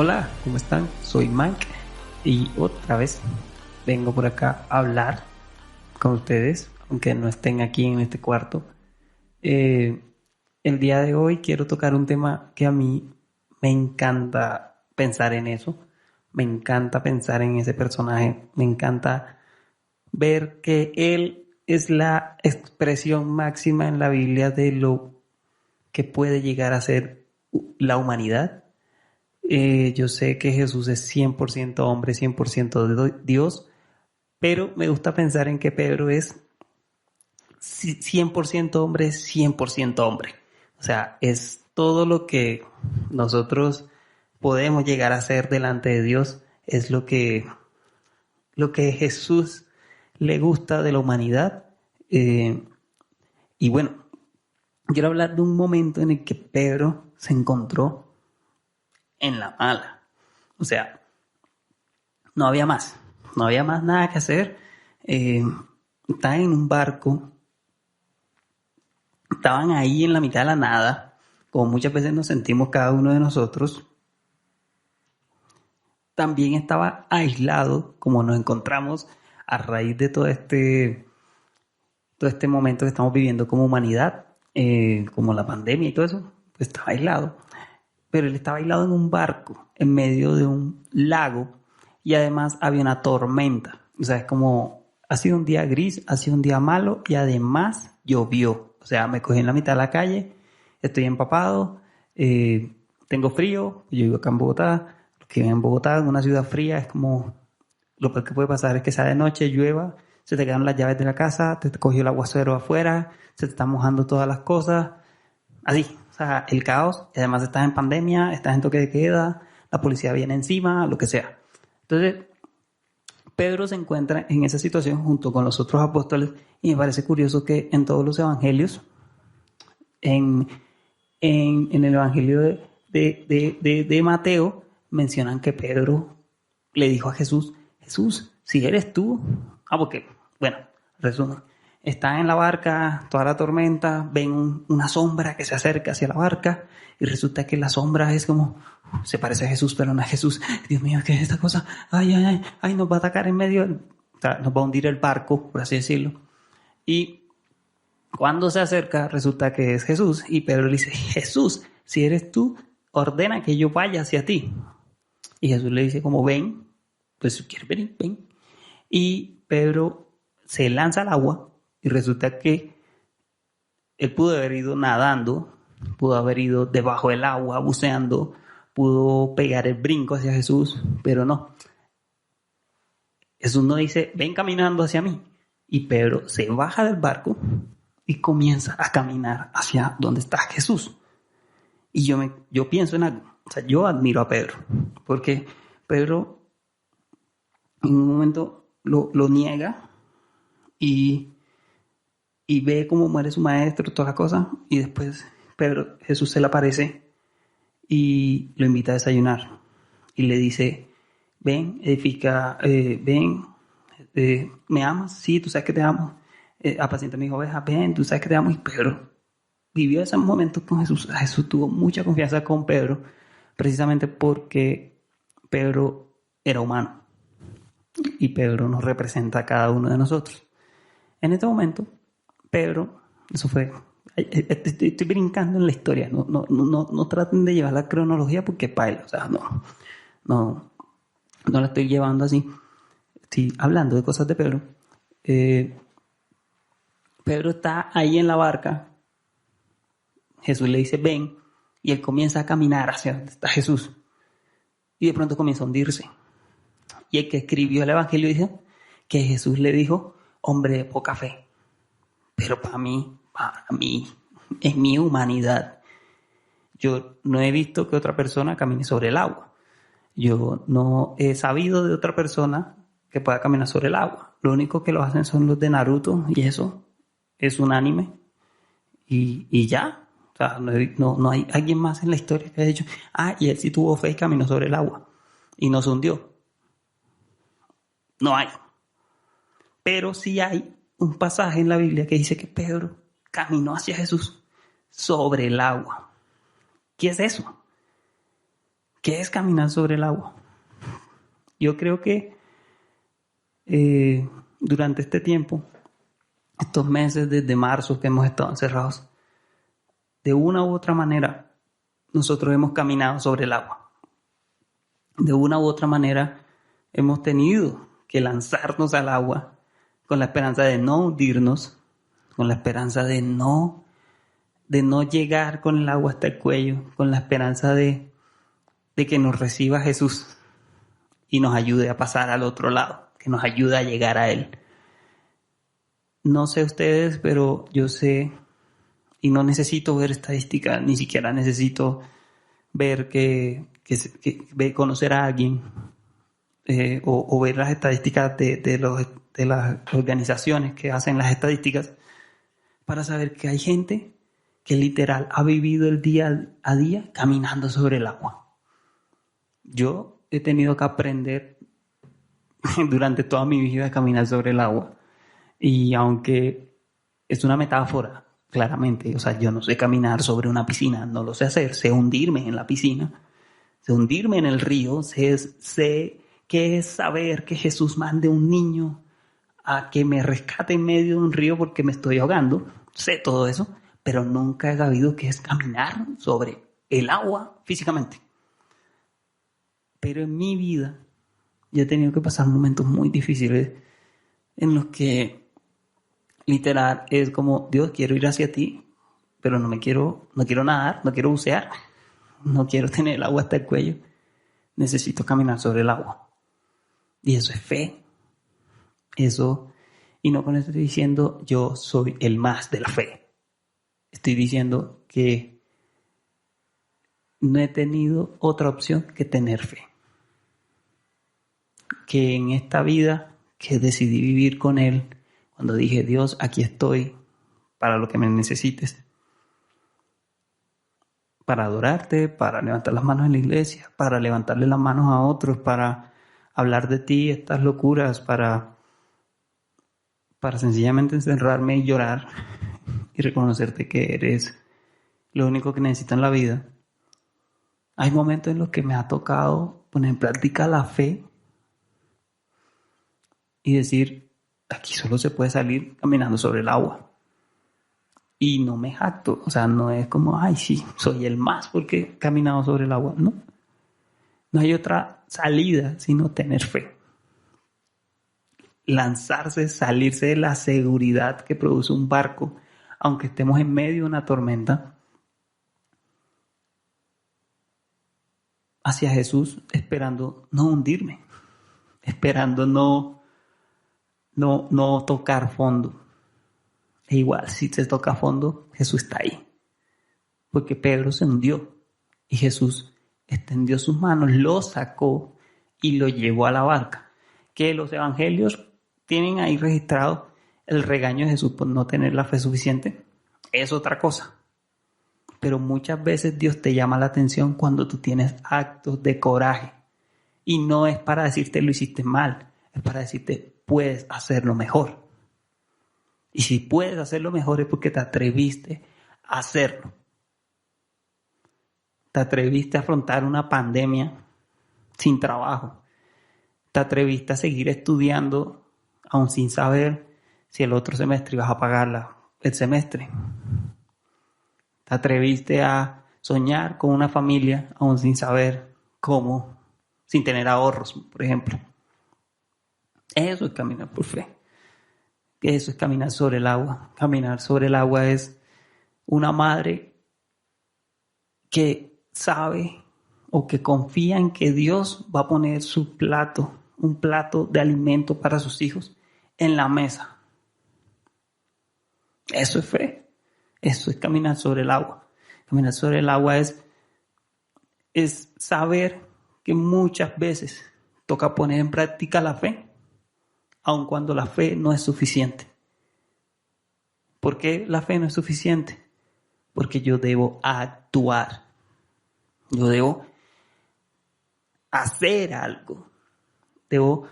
Hola, ¿cómo están? Soy Mike y otra vez vengo por acá a hablar con ustedes, aunque no estén aquí en este cuarto. Eh, el día de hoy quiero tocar un tema que a mí me encanta pensar en eso, me encanta pensar en ese personaje, me encanta ver que él es la expresión máxima en la Biblia de lo que puede llegar a ser la humanidad. Yo sé que Jesús es 100% hombre, 100% Dios, pero me gusta pensar en que Pedro es 100% hombre, 100% hombre. O sea, es todo lo que nosotros podemos llegar a ser delante de Dios, es lo que Jesús le gusta de la humanidad. Eh, y bueno, quiero hablar de un momento en el que Pedro se encontró en la mala. O sea, no había más nada que hacer. Eh, Estaban en un barco, estaban ahí en la mitad de la nada, como muchas veces nos sentimos cada uno de nosotros. También estaba aislado, como nos encontramos a raíz de todo este momento que estamos viviendo como humanidad, como la pandemia y todo eso, pues estaba aislado. Pero él estaba aislado en un barco, en medio de un lago, y además había una tormenta. O sea, es como, ha sido un día gris, ha sido un día malo, y además llovió. O sea, me cogí en la mitad de la calle, estoy empapado, tengo frío, yo vivo acá en Bogotá. Los que viven en Bogotá, en una ciudad fría, es como, lo peor que puede pasar es que sea de noche, llueva, se te quedan las llaves de la casa, te cogió el aguacero afuera, se te están mojando todas las cosas, así. O sea, el caos, y además estás en pandemia, estás en toque de queda, la policía viene encima, lo que sea. Entonces, Pedro se encuentra en esa situación junto con los otros apóstoles, y me parece curioso que en todos los evangelios, en, en el evangelio de Mateo, mencionan que Pedro le dijo a Jesús: Jesús, si eres tú. Porque, bueno, resumen, están en la barca, toda la tormenta, ven una sombra que se acerca hacia la barca, y resulta que la sombra es como, se parece a Jesús, pero no es Jesús. Dios mío, ¿qué es esta cosa? Ay, ay, ay, ay, nos va a atacar en medio, o sea, nos va a hundir el barco, por así decirlo. Y cuando se acerca, resulta que es Jesús, y Pedro le dice: Jesús, si eres tú, ordena que yo vaya hacia ti. Y Jesús le dice como, ven, pues si quieres venir, ven. Y Pedro se lanza al agua, y resulta que él pudo haber ido nadando, pudo haber ido debajo del agua buceando, pudo pegar el brinco hacia Jesús, pero no. Jesús no dice, ven caminando hacia mí. Y Pedro se baja del barco y comienza a caminar hacia donde está Jesús. Y yo pienso en algo. O sea, yo admiro a Pedro, porque Pedro en un momento lo niega y ve cómo muere su maestro, todas las cosas, y después Jesús se le aparece y lo invita a desayunar y le dice: ven, edifica, ven, ¿me amas? Sí, tú sabes que te amo. Apacienta mis ovejas, ven, tú sabes que te amo. Y Pedro vivió esos momentos con Jesús. Jesús tuvo mucha confianza con Pedro, precisamente porque Pedro era humano y Pedro nos representa a cada uno de nosotros. En este momento, Pedro, eso fue, estoy brincando en la historia, no traten de llevar la cronología porque paila, o sea, no la estoy llevando así, estoy hablando de cosas de Pedro. Pedro está ahí en la barca, Jesús le dice ven, y él comienza a caminar hacia donde está Jesús, y de pronto comienza a hundirse. Y el que escribió el evangelio dice que Jesús le dijo: hombre de poca fe. Pero para mí, en mi humanidad, yo no he visto que otra persona camine sobre el agua. Yo no he sabido de otra persona que pueda caminar sobre el agua. Lo único que lo hacen son los de Naruto, y eso es un anime. Y ya. O sea, no hay alguien más en la historia que haya dicho: y él sí tuvo fe y caminó sobre el agua y no se hundió. No hay. Pero sí hay un pasaje en la Biblia que dice que Pedro caminó hacia Jesús sobre el agua. ¿Qué es eso? ¿Qué es caminar sobre el agua? Yo creo que durante este tiempo, estos meses desde marzo que hemos estado encerrados, de una u otra manera, nosotros hemos caminado sobre el agua. De una u otra manera, hemos tenido que lanzarnos al agua con la esperanza de no hundirnos, con la esperanza de no llegar con el agua hasta el cuello, con la esperanza de que nos reciba Jesús y nos ayude a pasar al otro lado, que nos ayude a llegar a Él. No sé ustedes, pero yo sé, y no necesito ver estadísticas, ni siquiera necesito ver conocer a alguien o ver las estadísticas de las organizaciones que hacen las estadísticas para saber que hay gente que literal ha vivido el día a día caminando sobre el agua. Yo he tenido que aprender durante toda mi vida a caminar sobre el agua. Y aunque es una metáfora, claramente, o sea, yo no sé caminar sobre una piscina, no lo sé hacer, sé hundirme en la piscina, sé hundirme en el río, sé qué es saber que Jesús mande un niño a que me rescate en medio de un río porque me estoy ahogando, sé todo eso, pero nunca he sabido qué es caminar sobre el agua físicamente. Pero en mi vida yo he tenido que pasar momentos muy difíciles en los que literal es como, Dios, quiero ir hacia ti, pero no quiero nadar, no quiero bucear, no quiero tener el agua hasta el cuello, necesito caminar sobre el agua. Y eso es fe. Eso, y no con eso estoy diciendo yo soy el más de la fe. Estoy diciendo que no he tenido otra opción que tener fe. Que en esta vida que decidí vivir con Él, cuando dije, Dios, aquí estoy para lo que me necesites, para adorarte, para levantar las manos en la iglesia, para levantarle las manos a otros, para hablar de ti, estas locuras, para sencillamente encerrarme y llorar y reconocerte que eres lo único que necesito en la vida. Hay momentos en los que me ha tocado poner en práctica la fe y decir, aquí solo se puede salir caminando sobre el agua. Y no me jacto, o sea, no es como, ay, sí, soy el más porque he caminado sobre el agua. No, no hay otra salida sino tener fe. Lanzarse, salirse de la seguridad que produce un barco, aunque estemos en medio de una tormenta, hacia Jesús, esperando no hundirme, esperando no tocar fondo. E igual, si se toca fondo, Jesús está ahí. Porque Pedro se hundió y Jesús extendió sus manos, lo sacó y lo llevó a la barca. Que los evangelios tienen ahí registrado el regaño de Jesús por no tener la fe suficiente. Es otra cosa. Pero muchas veces Dios te llama la atención cuando tú tienes actos de coraje. Y no es para decirte lo hiciste mal, es para decirte puedes hacerlo mejor. Y si puedes hacerlo mejor es porque te atreviste a hacerlo. Te atreviste a afrontar una pandemia sin trabajo. Te atreviste a seguir estudiando aún sin saber si el otro semestre ibas a pagar el semestre. Te atreviste a soñar con una familia aún sin saber cómo, sin tener ahorros, por ejemplo. Eso es caminar por fe. Eso es caminar sobre el agua. Caminar sobre el agua es una madre que sabe o que confía en que Dios va a poner su plato, un plato de alimento para sus hijos en la mesa. Eso es fe. Eso es caminar sobre el agua. Caminar sobre el agua es saber que muchas veces toca poner en práctica la fe, aun cuando la fe no es suficiente. ¿Por qué la fe no es suficiente? Porque yo debo actuar. Yo debo hacer algo. Debo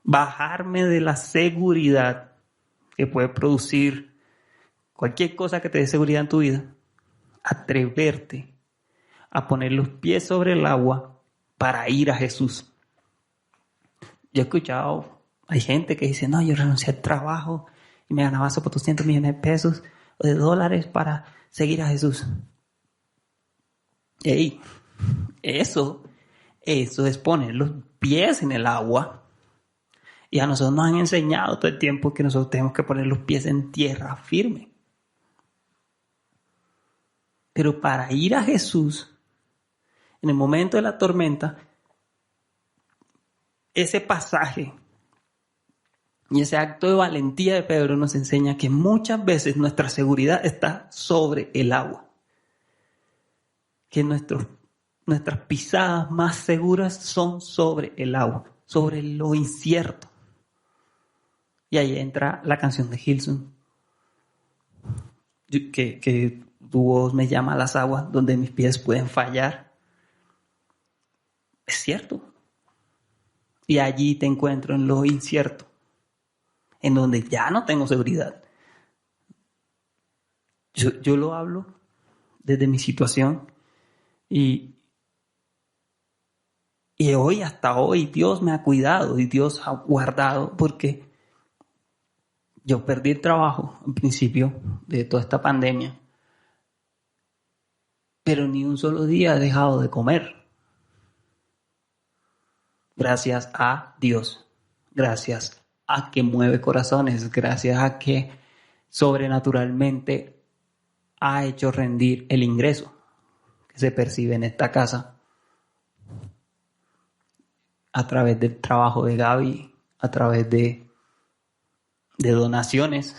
bajarme de la seguridad que puede producir cualquier cosa que te dé seguridad en tu vida. Atreverte a poner los pies sobre el agua para ir a Jesús. Yo he escuchado, hay gente que dice, no, yo renuncié al trabajo y me ganaba esos 200 millones de pesos o de dólares para seguir a Jesús. Ey, eso es poner los pies en el agua. Y a nosotros nos han enseñado todo el tiempo que nosotros tenemos que poner los pies en tierra firme. Pero para ir a Jesús, en el momento de la tormenta, ese pasaje y ese acto de valentía de Pedro nos enseña que muchas veces nuestra seguridad está sobre el agua. Que nuestras pisadas más seguras son sobre el agua, sobre lo incierto. Y ahí entra la canción de Hillsong, que tu voz me llama a las aguas donde mis pies pueden fallar. Es cierto. Y allí te encuentro en lo incierto, en donde ya no tengo seguridad. Yo lo hablo desde mi situación y hoy, hasta hoy, Dios me ha cuidado y Dios ha guardado, porque yo perdí el trabajo al principio de toda esta pandemia, pero ni un solo día he dejado de comer. Gracias a Dios, gracias a que mueve corazones, gracias a que sobrenaturalmente ha hecho rendir el ingreso que se percibe en esta casa a través del trabajo de Gaby, a través de donaciones,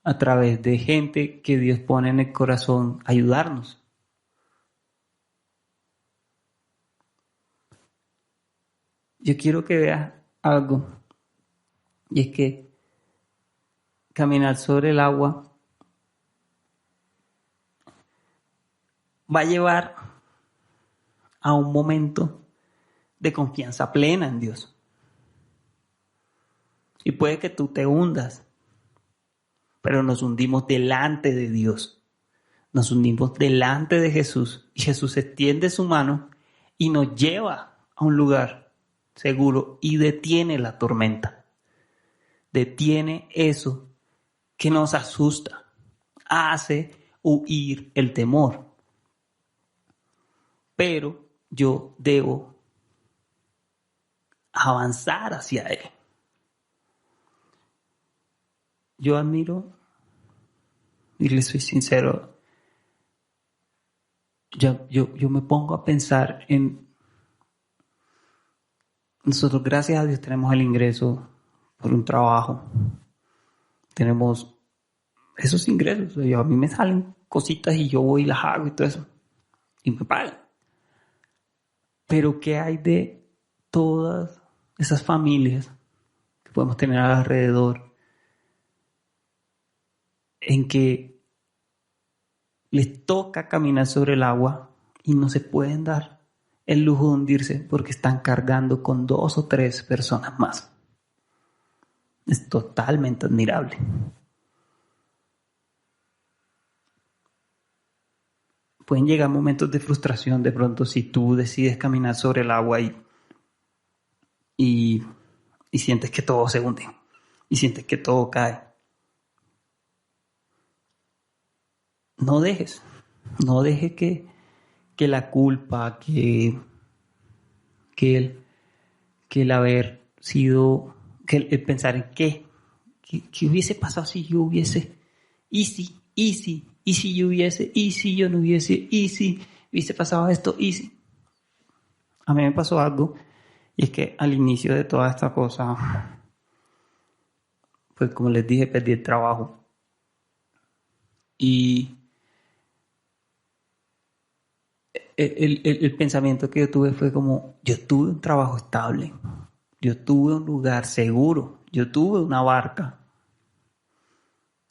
a través de gente que Dios pone en el corazón a ayudarnos. Yo quiero que veas algo, y es que caminar sobre el agua va a llevar a un momento de confianza plena en Dios. Y puede que tú te hundas, pero nos hundimos delante de Dios. Nos hundimos delante de Jesús y Jesús extiende su mano y nos lleva a un lugar seguro y detiene la tormenta. Detiene eso que nos asusta. Hace huir el temor. Pero yo debo avanzar hacia Él. Yo admiro, y le soy sincero, yo me pongo a pensar en nosotros, gracias a Dios, tenemos el ingreso por un trabajo. Tenemos esos ingresos. A mí me salen cositas y yo voy y las hago y todo eso. Y me pagan. Pero ¿qué hay de todas esas familias que podemos tener alrededor en que les toca caminar sobre el agua y no se pueden dar el lujo de hundirse porque están cargando con 2 o 3 personas más? Es totalmente admirable. Pueden llegar momentos de frustración de pronto si tú decides caminar sobre el agua y sientes que todo se hunde y sientes que todo cae. No dejes que la culpa, que el haber sido, que el pensar en qué hubiese pasado si yo hubiese, y si yo hubiese, y si yo no hubiese, y si hubiese pasado esto, y si. A mí me pasó algo, y es que al inicio de toda esta cosa, pues como les dije, perdí el trabajo. Y el pensamiento que yo tuve fue como, yo tuve un trabajo estable, yo tuve un lugar seguro, yo tuve una barca.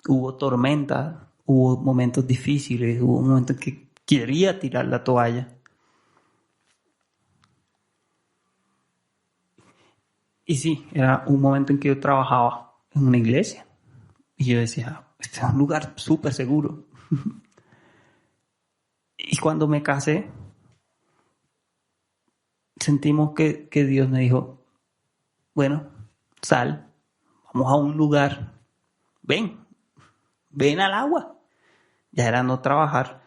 Hubo tormentas, hubo momentos difíciles, hubo momentos que quería tirar la toalla. Y sí, era un momento en que yo trabajaba en una iglesia. Y yo decía, este es un lugar súper seguro. Y cuando me casé, sentimos que Dios me dijo, bueno, sal, vamos a un lugar, ven al agua. Ya era no trabajar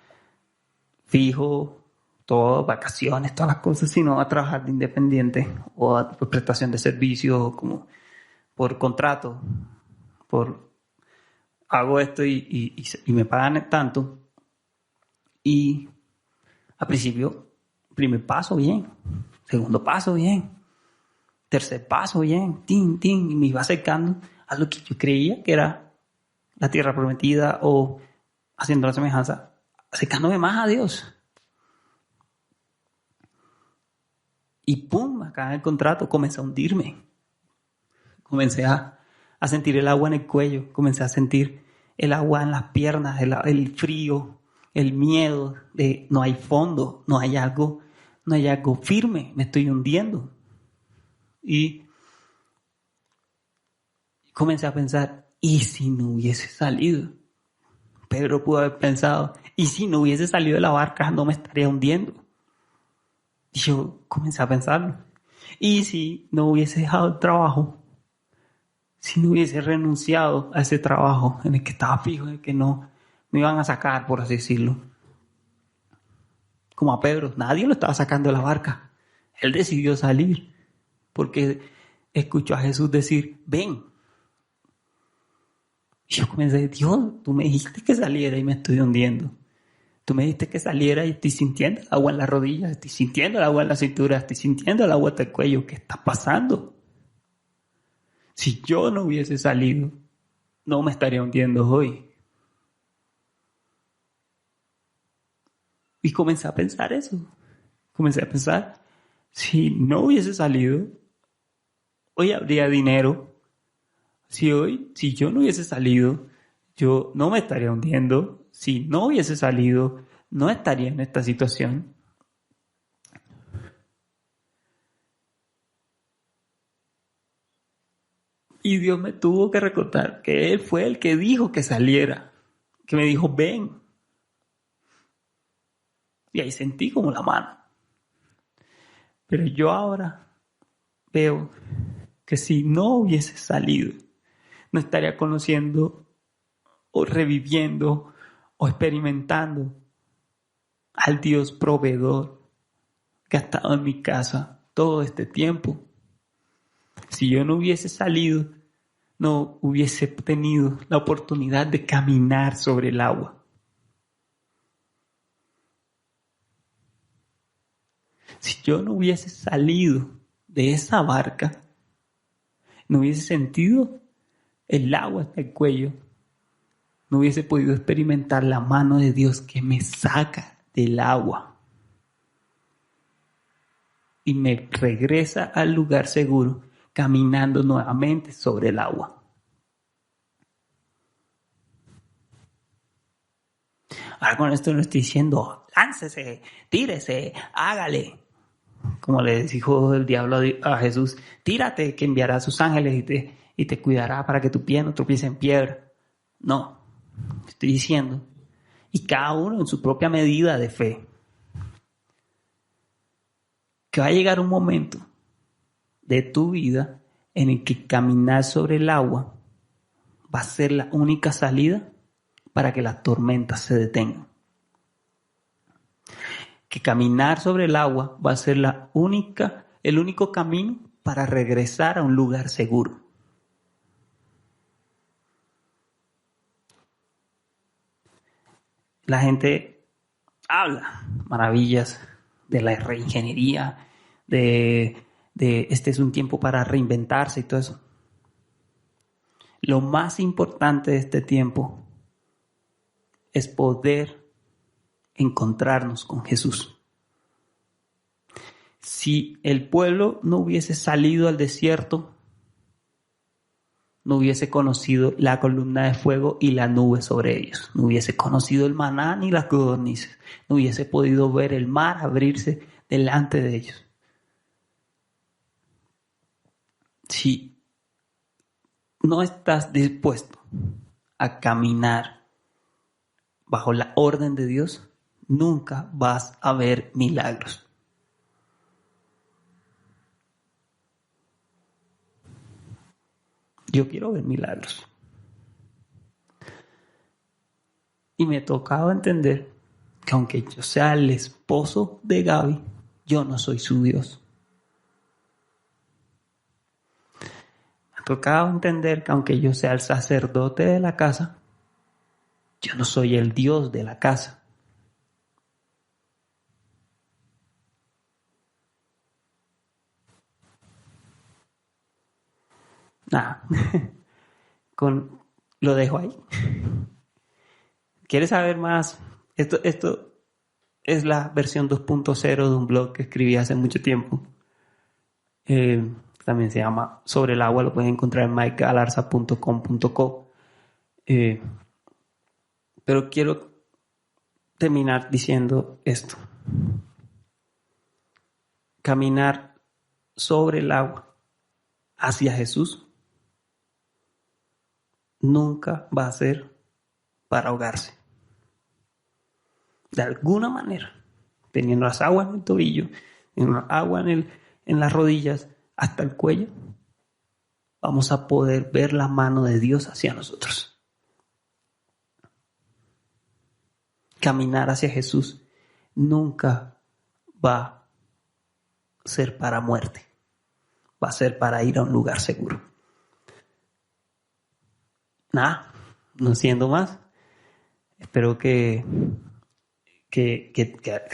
fijo, todo, vacaciones, todas las cosas, sino a trabajar de independiente o a prestación de servicios como por contrato, por hago esto y me pagan tanto. Y al principio, primer paso bien, segundo paso bien, tercer paso bien, tin, y me iba acercando a lo que yo creía que era la tierra prometida o haciendo la semejanza, acercándome más a Dios. Y pum, acá en el contrato comencé a hundirme. Comencé a sentir el agua en el cuello, comencé a sentir el agua en las piernas, el frío, el miedo de no hay fondo, no hay algo firme, me estoy hundiendo. Y comencé a pensar, ¿y si no hubiese salido? Pedro pudo haber pensado, ¿y si no hubiese salido de la barca no me estaría hundiendo? Y yo comencé a pensarlo. ¿Y si no hubiese dejado el trabajo? Si no hubiese renunciado a ese trabajo en el que estaba fijo, en el que no me iban a sacar, por así decirlo. Como a Pedro, nadie lo estaba sacando de la barca. Él decidió salir porque escuchó a Jesús decir, ven. Y yo comencé a decir, Dios, tú me dijiste que saliera y me estoy hundiendo. Tú me dijiste que saliera y estoy sintiendo el agua en las rodillas, estoy sintiendo el agua en la cintura, estoy sintiendo el agua hasta el cuello. ¿Qué está pasando? Si yo no hubiese salido, no me estaría hundiendo hoy. Y comencé a pensar eso. Comencé a pensar, si no hubiese salido, hoy habría dinero. Si yo no hubiese salido, yo no me estaría hundiendo. Si no hubiese salido, no estaría en esta situación. Y Dios me tuvo que recordar que Él fue el que dijo que saliera, que me dijo, ven. Y ahí sentí como la mano. Pero yo ahora veo que si no hubiese salido, no estaría conociendo o reviviendo o experimentando al Dios proveedor que ha estado en mi casa todo este tiempo. Si yo no hubiese salido, no hubiese tenido la oportunidad de caminar sobre el agua. Si yo no hubiese salido de esa barca, no hubiese sentido el agua hasta el cuello, no hubiese podido experimentar la mano de Dios que me saca del agua y me regresa al lugar seguro, caminando nuevamente sobre el agua. Ahora con esto no estoy diciendo, láncese, tírese, hágale. Como le dijo el diablo a Jesús, tírate que enviará a sus ángeles y te cuidará para que tu pie no tropiece en piedra. No, estoy diciendo, y cada uno en su propia medida de fe, que va a llegar un momento de tu vida en el que caminar sobre el agua va a ser la única salida para que las tormentas se detengan. Que caminar sobre el agua va a ser el único camino para regresar a un lugar seguro. La gente habla maravillas de la reingeniería, de este es un tiempo para reinventarse y todo eso. Lo más importante de este tiempo es poder encontrarnos con Jesús. Si el pueblo no hubiese salido al desierto, no hubiese conocido la columna de fuego y la nube sobre ellos, no hubiese conocido el maná ni las codornices, no hubiese podido ver el mar abrirse delante de ellos. Si no estás dispuesto a caminar bajo la orden de Dios, nunca vas a ver milagros. Yo quiero ver milagros. Y me tocaba entender que aunque yo sea el esposo de Gaby, yo no soy su Dios. Me tocaba entender que aunque yo sea el sacerdote de la casa, yo no soy el Dios de la casa. Nada, lo dejo ahí. ¿Quieres saber más? Esto es la versión 2.0 de un blog que escribí hace mucho tiempo. También se llama Sobre el agua, lo puedes encontrar en mikegalarza.com.co. Pero quiero terminar diciendo esto. Caminar sobre el agua hacia Jesús nunca va a ser para ahogarse. De alguna manera, teniendo las aguas en el tobillo, teniendo agua en las rodillas, hasta el cuello, vamos a poder ver la mano de Dios hacia nosotros. Caminar hacia Jesús nunca va a ser para muerte, va a ser para ir a un lugar seguro. Nada, no siendo más, espero que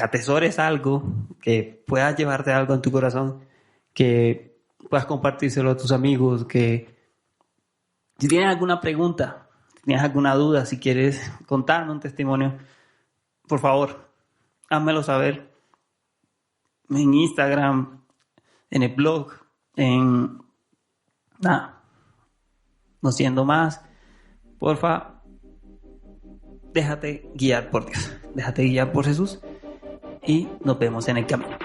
atesores algo, que puedas llevarte algo en tu corazón, que puedas compartírselo a tus amigos, que si tienes alguna pregunta, si tienes alguna duda, si quieres contarme un testimonio, por favor, házmelo saber en Instagram, en el blog, nada, no siendo más, porfa, déjate guiar por Dios, déjate guiar por Jesús y nos vemos en el camino.